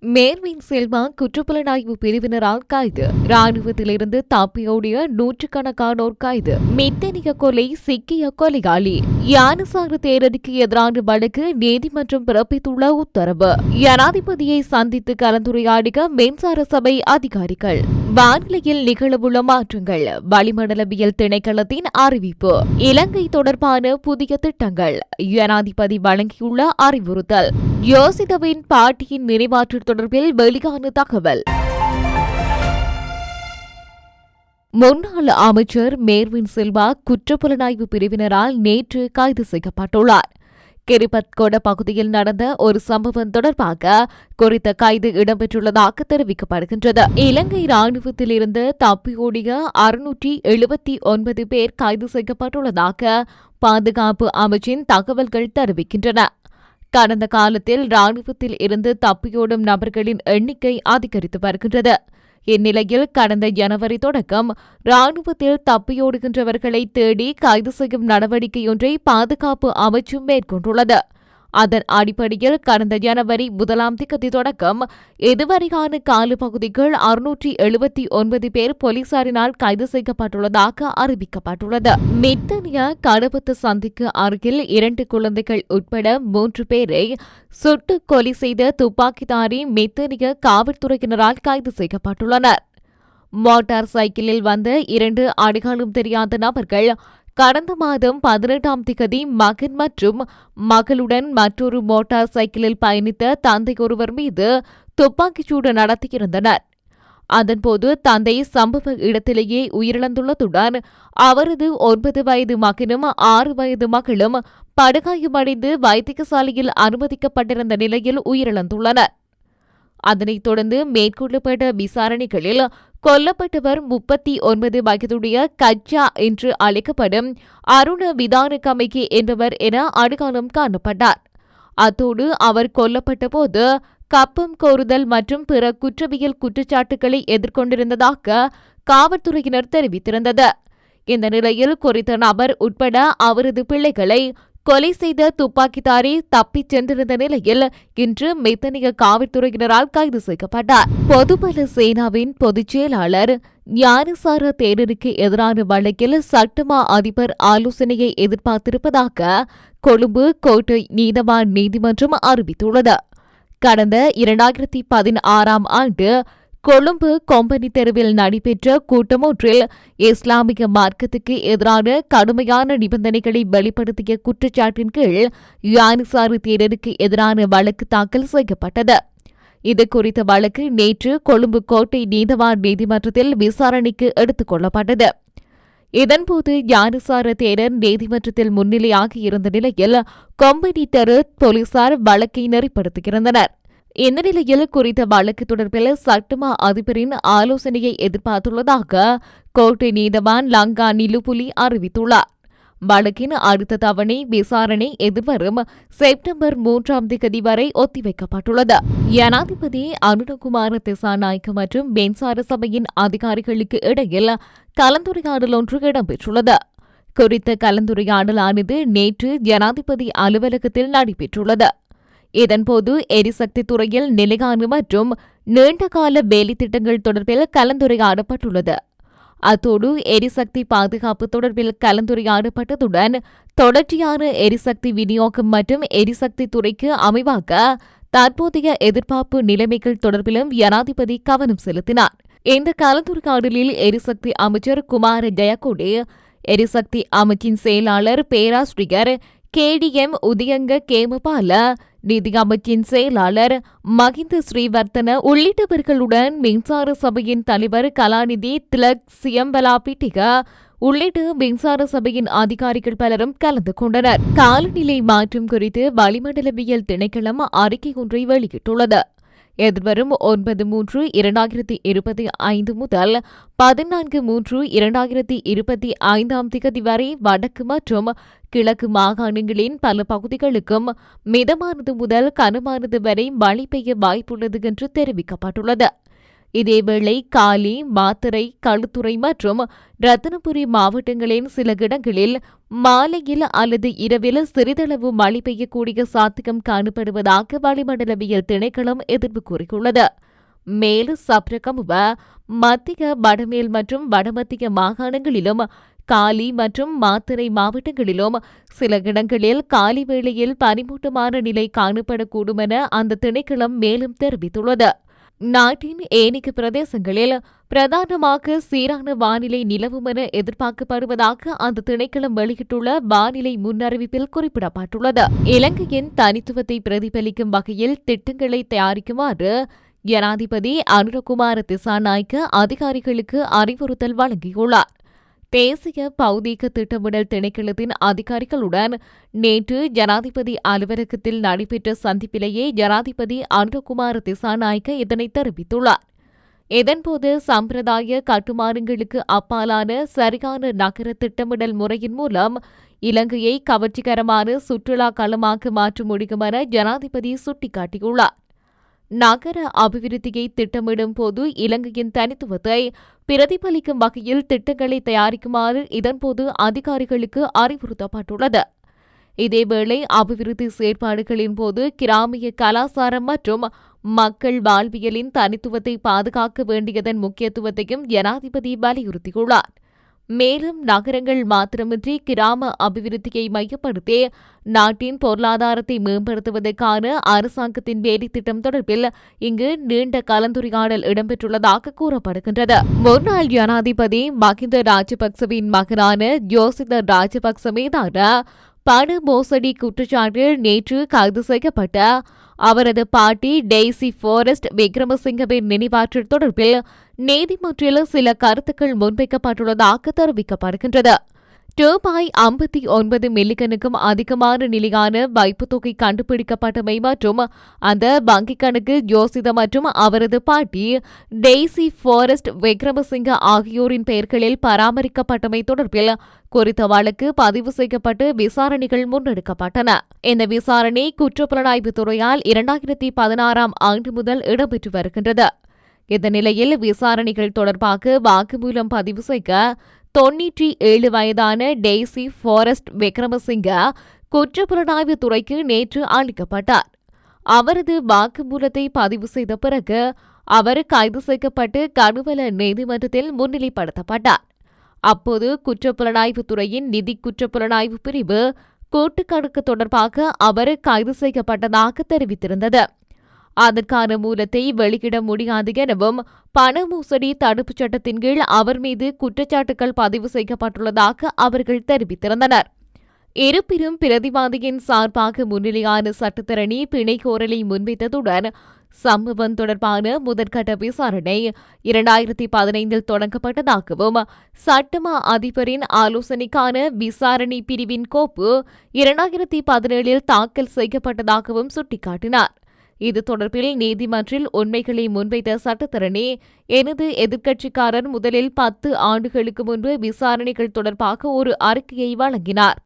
மேர்வின் செல்வா குற்றப்புலனாய்வு பிரிவினரால் கைது. ராணுவத்திலிருந்து தப்பியோடிய நூற்றுக்கணக்கானோர் கைது. மித்தனிய கொலை சிக்கிய கொலையாளி. யானுசாறு தேரருக்கு எதிரான வழக்கு நீதிமன்றம் பிறப்பித்துள்ள உத்தரவு. ஜனாதிபதியை சந்தித்து கலந்துரையாடிய மின்சார சபை அதிகாரிகள். வானிலையில் நிகழவுள்ள மாற்றங்கள். வளிமண்டலவியல் திணைக்களத்தின் அறிவிப்பு. இலங்கை தொடர்பான புதிய திட்டங்கள். ஜனாதிபதி வழங்கியுள்ள அறிவுறுத்தல். யோசிதவின் பாட்டியின் நினைவாற்றல் தொடர்பில் வெளியான தகவல். முன்னாள் அமைச்சர் மேர்வின் சில்வா குற்றப்புலனாய்வு பிரிவினரால் நேற்று கைது செய்யப்பட்டுள்ளார். கிரிபத்கொட பகுதியில் நடந்த ஒரு சம்பவம் தொடர்பாக குறித்த கைது இடம்பெற்றுள்ளதாக தெரிவிக்கப்படுகின்றது. இலங்கை ராணுவத்தில் இருந்து தப்பியோடிய 679 பேர் கைது செய்யப்பட்டுள்ளதாக பாதுகாப்பு அமைச்சின் தகவல்கள் தெரிவிக்கின்றன. கடந்த காலத்தில் ராணுவத்தில் இருந்து தப்பியோடும் நபர்களின் எண்ணிக்கை அதிகரித்து வருகின்றது. இந்நிலையில் கடந்த ஜனவரி தொடக்கம் ராணுவத்தில் தப்பியோடுகின்றவர்களை தேடி கைது செய்யும் நடவடிக்கையொன்றை பாதுகாப்பு அமைச்சு மேற்கொண்டுள்ளது. அதன் அடிப்படையில் கடந்த ஜனவரி 1 தொடக்கம் இதுவரையான காலப்பகுதிகள் 679 பேர் போலீசாரினால் கைது செய்யப்பட்டுள்ளதாக அறிவிக்கப்பட்டுள்ளது. மித்தனிய கடபத்து சந்திக்கு அருகில் 2 குழந்தைகள் உட்பட 3 பேரை சுட்டு கொலை செய்த துப்பாக்கிதாரி மித்தனிய காவல்துறையினரால் கைது செய்யப்பட்டுள்ளனர். மோட்டார் சைக்கிளில் வந்த 2 அடையாளம் தெரியாத நபர்கள் கடந்த மாதம் 18 மகன் மற்றும் மகளுடன் மற்றொரு மோட்டார் சைக்கிளில் பயணித்த தந்தை ஒருவர் மீது துப்பாக்கிச்சூடு நடத்தியிருந்தனர். அதன்போது தந்தை சம்பவ இடத்திலேயே உயிரிழந்துள்ளதுடன் அவரது 9 வயது மகனும் 6 வயது மகளும் படுகாயமடைந்து வைத்தியசாலையில் அனுமதிக்கப்பட்டிருந்த நிலையில் உயிரிழந்துள்ளனர். அதனைத் தொடர்ந்து மேற்கொள்ளப்பட்ட விசாரணைகளில் கொல்லப்பட்டவர் 39 வயதுடைய கச்சா என்று அழைக்கப்படும் அருண விதானகமைக்கு என்பவர் என அடையாளம் காணப்பட்டார். அத்தோடு அவர் கொல்லப்பட்ட போது கப்பம் கோருதல் மற்றும் பிற குற்றவியல் குற்றச்சாட்டுகளை எதிர்கொண்டிருந்ததாக காவல்துறையினர் தெரிவித்திருந்தது. இந்த நிலையில் குறித்த நபர் உட்பட அவரது பிள்ளைகளை கொலை செய்த துப்பாக்கிதாரி தப்பிச் சென்றிருந்த நிலையில் இன்று மெத்தனிய காவல்துறையினரால் கைது செய்யப்பட்டார். பொதுபல சேனாவின் பொதுச் செயலாளர் ஞானசார தேரருக்கு எதிரான வழக்கில் சட்டமா அதிபர் ஆலோசனையை எதிர்பார்த்திருப்பதாக கொழும்பு கோட்டை நீதவான் நீதிமன்றம் அறிவித்துள்ளது. கடந்த 2016 ஆண்டு கொழும்பு கொம்பனி தெருவில் நடைபெற்ற கூட்டமொன்றில் இஸ்லாமிய மார்க்கத்துக்கு எதிரான கடுமையான நிபந்தனைகளை வெளிப்படுத்திய குற்றச்சாட்டின் கீழ் யானிசாறு தேரருக்கு எதிரான வழக்கு தாக்கல் செய்யப்பட்டது. இதுகுறித்த வழக்கு நேற்று கொழும்பு கோட்டை நீதவான் நீதிமன்றத்தில் விசாரணைக்கு எடுத்துக் கொள்ளப்பட்டது. இதன்போது யானிசார தேரர் நீதிமன்றத்தில் முன்னிலையாகி இருந்த நிலையில் கொம்பனி தெரு போலீசார் வழக்கை நெறிப்படுத்தியிருந்தனர். இந்த நிலையில் குறித்த வழக்கு தொடர்பில் சட்டமா அதிபரின் ஆலோசனையை எதிர்பார்த்துள்ளதாக கோட்டை நீதவான் லங்கா நிலுபுலி அறிவித்துள்ளார். வழக்கின் அடுத்த தவணை விசாரணை எதிர்வரும் செப்டம்பர் 3 வரை ஒத்திவைக்கப்பட்டுள்ளது. ஜனாதிபதி அனுரகுமார திசாநாயக்க மற்றும் மின்சார சபையின் அதிகாரிகளுக்கு இடையில் கலந்துரையாடல் ஒன்று இடம்பெற்றுள்ளது. குறித்த கலந்துரையாடலானது நேற்று ஜனாதிபதி அலுவலகத்தில் நடைபெற்றுள்ளது. இதன்போது எரிசக்தி துறையில் நிலையான மற்றும் நீண்டகால வேலை திட்டங்கள் தொடர்பில் கலந்துரையாடப்பட்டுள்ளது. அத்தோடு எரிசக்தி பாதுகாப்பு தொடர்பில் கலந்துரையாடப்பட்டதுடன் தொடர்ச்சியான எரிசக்தி விநியோகம் மற்றும் எரிசக்தி துறைக்கு அமைவாக தற்போதைய எதிர்பார்ப்பு நிலைமைகள் தொடர்பிலும் ஜனாதிபதி கவனம் செலுத்தினார். இந்த கலந்துரையாடலில் எரிசக்தி அமைச்சர் குமார ஜெயக்கொடி, எரிசக்தி அமைச்சின் செயலாளர் பேராசிரியர் KDM உதயங்க கேமபால, நிதி அமைச்சின் செயலாளர் மகிந்த ஸ்ரீவர்த்தன உள்ளிட்டவர்களுடன் மின்சார சபையின் தலைவர் கலாநிதி திலக் சியம்பலாபிட்டிக உள்ளிட்ட மின்சார சபையின் அதிகாரிகள் பலரும் கலந்து கொண்டனர். காலநிலை மாற்றம் குறித்து வளிமண்டலவியல் திணைக்களம் அறிக்கை ஒன்றை வெளியிட்டுள்ளது. எதிர்வரும் 9/3/2025 முதல் 14/3/2025 வரை வடக்கு மற்றும் கிழக்கு மாகாணங்களின் பல பகுதிகளுக்கும் மிதமானது முதல் கனமானது வரை மழை பெய்ய வாய்ப்புள்ளது என்று தெரிவிக்கப்பட்டுள்ளது. இதேவேளை காலி, மாத்தறை, களுத்துறை மற்றும் ரத்தினபுரி மாவட்டங்களின் சில இடங்களில் மாலையில் அல்லது இரவில் சிறிதளவு மழை பெய்யக்கூடிய சாத்தியம் காணப்படுவதாக வளிமண்டலவியல் திணைக்களம் எதிர்ப்பு கூறியுள்ளது. மேல் சப்ரகமுவ, மத்திய, வடமேல் மற்றும் வடமத்திய மாகாணங்களிலும் காலி மற்றும் மாத்தறை மாவட்டங்களிலும் சில இடங்களில் காலை வேளையில் பனிமூட்டமான நிலை காணப்படக்கூடும் என அந்த திணைக்களம் மேலும் தெரிவித்துள்ளது. நாட்டின் ஏனைய பிரதேசங்களில் பிரதானமாக சீரான வானிலை நிலவும் என எதிர்பார்க்கப்படுவதாக அந்த திணைக்களம் வெளியிட்டுள்ள வானிலை முன்னறிவிப்பில் குறிப்பிடப்பட்டுள்ளது. இலங்கையின் தனித்துவத்தை பிரதிபலிக்கும் வகையில் திட்டங்களை தயாரிக்குமாறு ஜனாதிபதி அனுரகுமார திசாநாயக்க அதிகாரிகளுக்கு அறிவுறுத்தல் வழங்கியுள்ளார். தேசிய பௌதீக திட்டமிடல் திணைக்களத்தின் அதிகாரிகளுடன் நேற்று ஜனாதிபதி அலுவலகத்தில் நடைபெற்ற சந்திப்பிலேயே ஜனாதிபதி அனுரகுமார திசாநாயக்க இதனை தெரிவித்துள்ளார். இதன்போது சம்பிரதாய கட்டுமானங்களுக்கு அப்பாலான சரியான நகர திட்டமிடல் முறையின் மூலம் இலங்கையை கவர்ச்சிகரமான சுற்றுலா களமாக மாற்ற முடியும் என ஜனாதிபதி சுட்டிக்காட்டியுள்ளார். நகர அபிவிருத்தியை திட்டமிடும் போது இலங்கையின் தனித்துவத்தை பிரதிபலிக்கும் வகையில் திட்டங்களை தயாரிக்குமாறு இதன்போது அதிகாரிகளுக்கு அறிவுறுத்தப்பட்டுள்ளது. இதேவேளை அபிவிருத்தி செயற்பாடுகளின் போது கிராமிய கலாசாரம் மற்றும் மக்கள் வாழ்வியலின் தனித்துவத்தை பாதுகாக்க வேண்டியதன் முக்கியத்துவத்தையும் ஜனாதிபதி வலியுறுத்தியுள்ளார். மேலும் நகரங்கள் மாத்திரமின்றி கிராம அபிவிருத்தியை மையப்படுத்தி நாட்டின் பொருளாதாரத்தை மேம்படுத்துவதற்கான அரசாங்கத்தின் வேலைத்திட்டம் தொடர்பில் இங்கு நீண்ட கலந்துரையாடல் இடம்பெற்றுள்ளதாக கூறப்படுகின்றது. முன்னாள் ஜனாதிபதி மஹிந்த ராஜபக்சவின் மகனான யோசித ராஜபக்ச மீதான பண மோசடி குற்றச்சாட்டில் நேற்று கைது செய்யப்பட்ட அவரது பாட்டி டெய்சி ஃபாரஸ்ட் விக்ரமசிங்கவின் நினைவாற்றல் தொடர்பில் நீதிமன்றில் சில கருத்துக்கள் முன்வைக்கப்பட்டுள்ளதாக தெரிவிக்கப்படுகின்றது. ரூபாய் 59 மில்லியனுக்கும் அதிகமான நிலையான வைப்புத் தொகை கண்டுபிடிக்கப்பட்டமை மற்றும் அந்த வங்கிக் கணக்கு யோசித மற்றும் அவரது பாட்டி டெய்சி ஃபாரஸ்ட் விக்ரமசிங்க ஆகியோரின் பெயர்களில் பராமரிக்கப்பட்டமை தொடர்பில் குறித்த வழக்கு பதிவு செய்யப்பட்டு விசாரணைகள் முன்னெடுக்கப்பட்டன. இந்த விசாரணை குற்றப்புலனாய்வு துறையால் 2016 ஆண்டு முதல் இடம்பெற்று வருகின்றது. இந்த நிலையில் விசாரணைகள் தொடர்பாக வாக்குமூலம் பதிவு செய்ய 97 வயதான டெய்சி ஃபாரஸ்ட் விக்ரமசிங்க குற்றப்புலனாய்வு துறைக்கு நேற்று அளிக்கப்பட்டார். அவரது வாக்குமூலத்தை பதிவு செய்த பிறகு அவர் கைது செய்யப்பட்டு கடுவல நீதிமன்றத்தில் முன்னிலைப்படுத்தப்பட்டார். அப்போது குற்றப்புலனாய்வு துறையின் நிதி குற்றப்புலனாய்வு பிரிவு கூட்டுக்கணக்கு தொடர்பாக அவர் கைது செய்யப்பட்டதாக தெரிவித்திருந்தது. அதற்கான மூலத்தை வெளியிட முடியாது எனவும் பண மோசடி தடுப்புச் சட்டத்தின் கீழ் அவர் மீது குற்றச்சாட்டுகள் பதிவு செய்யப்பட்டுள்ளதாக அவர்கள் தெரிவித்திருந்தனர். இருப்பினும் பிரதிவாதியின் சார்பாக முன்னிலையான சட்டத்தரணி பிணை கோரலை முன்வைத்ததுடன் சம்பவம் தொடர்பான முதற்கட்ட விசாரணை 2015 தொடங்கப்பட்டதாகவும் சட்டமா அதிபரின் ஆலோசனைக்கான விசாரணை பிரிவின் கோப்பு 2017 தாக்கல் செய்யப்பட்டதாகவும் சுட்டிக்காட்டினார். இது தொடர்பில் நீதிமன்றில் உண்மைகளை முன்வைத்த சட்டத்தரணி, எனது எதிர்க்கட்சிக்காரர் முதலில் 10 ஆண்டுகளுக்கு முன்பு விசாரணைகள் தொடர்பாக ஒரு அறிக்கையை வழங்கினார்.